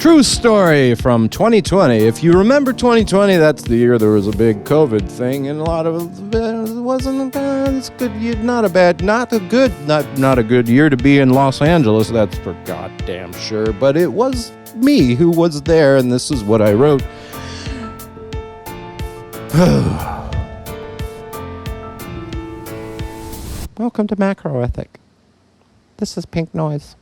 True story from 2020. If you remember 2020, that's the year there was a big COVID thing, and a lot of it wasn't it's good. Not a good year to be in Los Angeles. That's for goddamn sure. But it was me who was there, and this is what I wrote. Welcome to Macroethic. This is Pink Noise.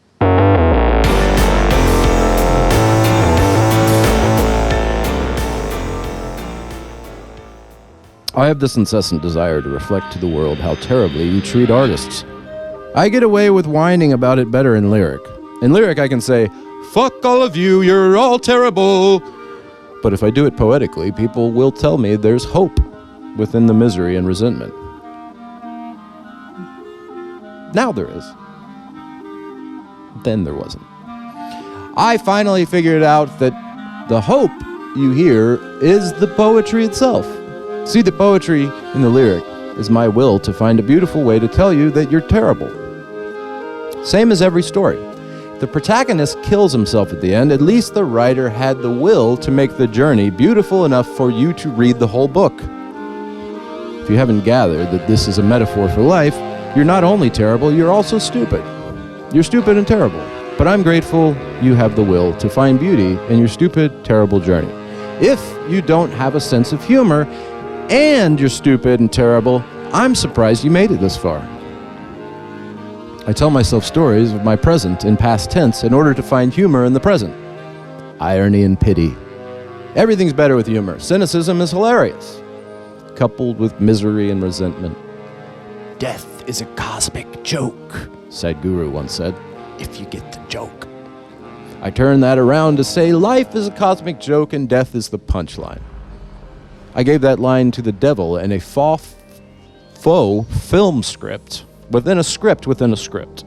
I have this incessant desire to reflect to the world how terribly you treat artists. I get away with whining about it better in lyric. In lyric I can say, fuck all of you, you're all terrible. But if I do it poetically, people will tell me there's hope within the misery and resentment. Now there is. Then there wasn't. I finally figured out that the hope you hear is the poetry itself. See, the poetry in the lyric is my will to find a beautiful way to tell you that you're terrible. Same as every story. If the protagonist kills himself at the end, at least the writer had the will to make the journey beautiful enough for you to read the whole book. If you haven't gathered that this is a metaphor for life, you're not only terrible, you're also stupid. You're stupid and terrible. But I'm grateful you have the will to find beauty in your stupid, terrible journey. If you don't have a sense of humor, and you're stupid and terrible, I'm surprised you made it this far. I tell myself stories of my present in past tense in order to find humor in the present. Irony and pity. Everything's better with humor. Cynicism is hilarious, coupled with misery and resentment. Death is a cosmic joke, Sadhguru once said, if you get the joke. I turn that around to say life is a cosmic joke and death is the punchline. I gave that line to the devil in a faux film script within a script within a script.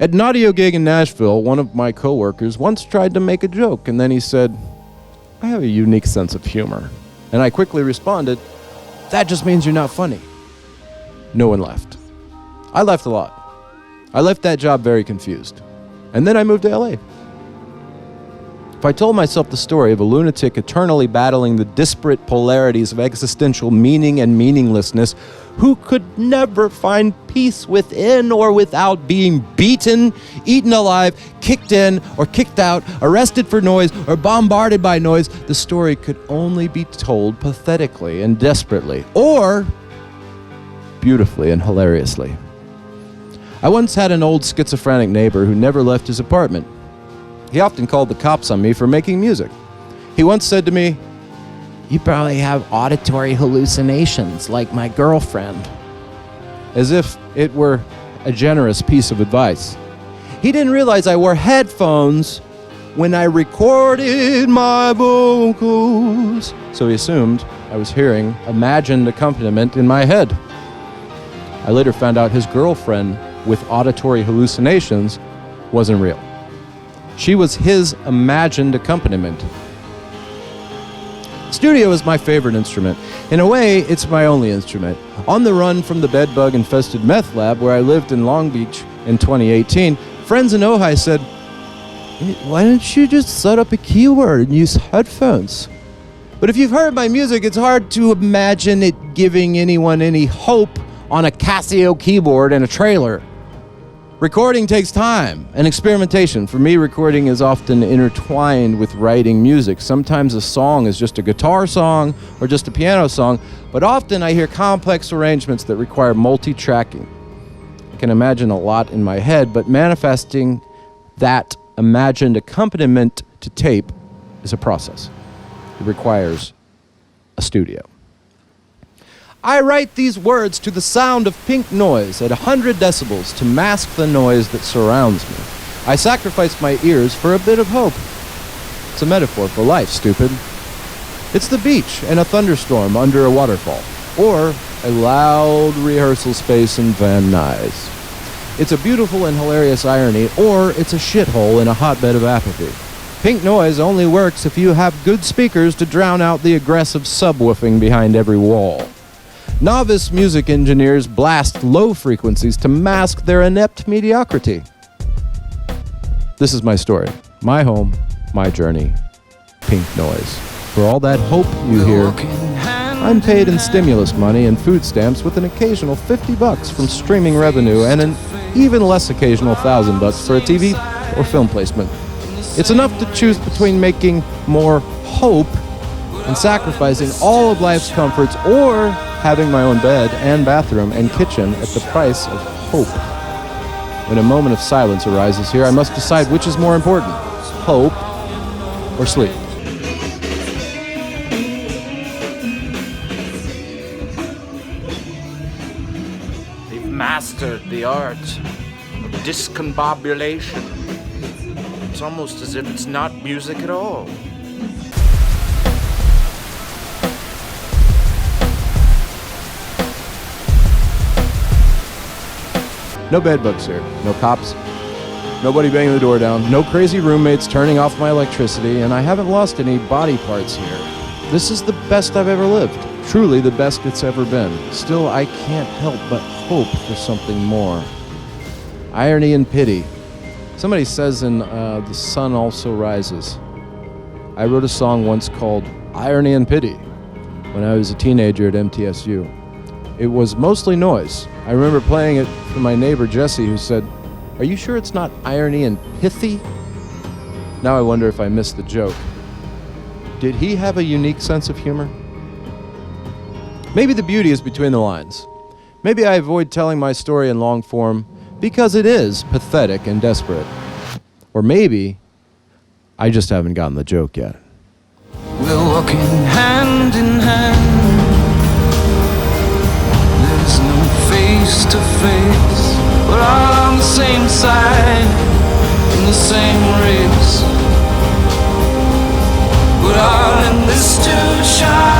At an audio gig in Nashville, one of my coworkers once tried to make a joke, and then he said, I have a unique sense of humor. And I quickly responded, that just means you're not funny. No one left. I left a lot. I left that job very confused. And then I moved to LA. If I told myself the story of a lunatic eternally battling the disparate polarities of existential meaning and meaninglessness, who could never find peace within or without being beaten, eaten alive, kicked in or kicked out, arrested for noise, or bombarded by noise, the story could only be told pathetically and desperately, or beautifully and hilariously. I once had an old schizophrenic neighbor who never left his apartment. He often called the cops on me for making music. He once said to me, you probably have auditory hallucinations like my girlfriend. As if it were a generous piece of advice. He didn't realize I wore headphones when I recorded my vocals. So he assumed I was hearing imagined accompaniment in my head. I later found out his girlfriend with auditory hallucinations wasn't real. She was his imagined accompaniment. Studio is my favorite instrument. In a way, it's my only instrument. On the run from the bedbug-infested meth lab where I lived in Long Beach in 2018, friends in Ojai said, why don't you just set up a keyboard and use headphones? But if you've heard my music, it's hard to imagine it giving anyone any hope on a Casio keyboard and a trailer. Recording takes time and experimentation. For me, recording is often intertwined with writing music. Sometimes a song is just a guitar song or just a piano song, but often I hear complex arrangements that require multi-tracking. I can imagine a lot in my head, but manifesting that imagined accompaniment to tape is a process. It requires a studio. I write these words to the sound of pink noise at 100 decibels to mask the noise that surrounds me. I sacrifice my ears for a bit of hope. It's a metaphor for life, stupid. It's the beach and a thunderstorm under a waterfall, or a loud rehearsal space in Van Nuys. It's a beautiful and hilarious irony, or it's a shithole in a hotbed of apathy. Pink noise only works if you have good speakers to drown out the aggressive subwoofing behind every wall. Novice music engineers blast low frequencies to mask their inept mediocrity. This is my story, my home, my journey, Pink Noise. For all that hope you hear, I'm paid in stimulus money and food stamps with an occasional $50 from streaming revenue and an even less occasional $1,000 for a TV or film placement. It's enough to choose between making more hope and sacrificing all of life's comforts, or having my own bed and bathroom and kitchen at the price of hope. When a moment of silence arises here, I must decide which is more important, hope or sleep. They've mastered the art of discombobulation. It's almost as if it's not music at all. No bed bugs here, no cops, nobody banging the door down, no crazy roommates turning off my electricity, and I haven't lost any body parts here. This is the best I've ever lived, truly the best it's ever been. Still, I can't help but hope for something more. Irony and pity. Somebody says in The Sun Also Rises. I wrote a song once called Irony and Pity when I was a teenager at MTSU. It was mostly noise. I remember playing it for my neighbor Jesse, who said, "Are you sure it's not irony and pithy?" Now I wonder if I missed the joke. Did he have a unique sense of humor? Maybe the beauty is between the lines. Maybe I avoid telling my story in long form because it is pathetic and desperate. Or maybe I just haven't gotten the joke yet. We're walking hand in hand. There's no face to face. We're all on the same side, in the same race. We're all in this to shine.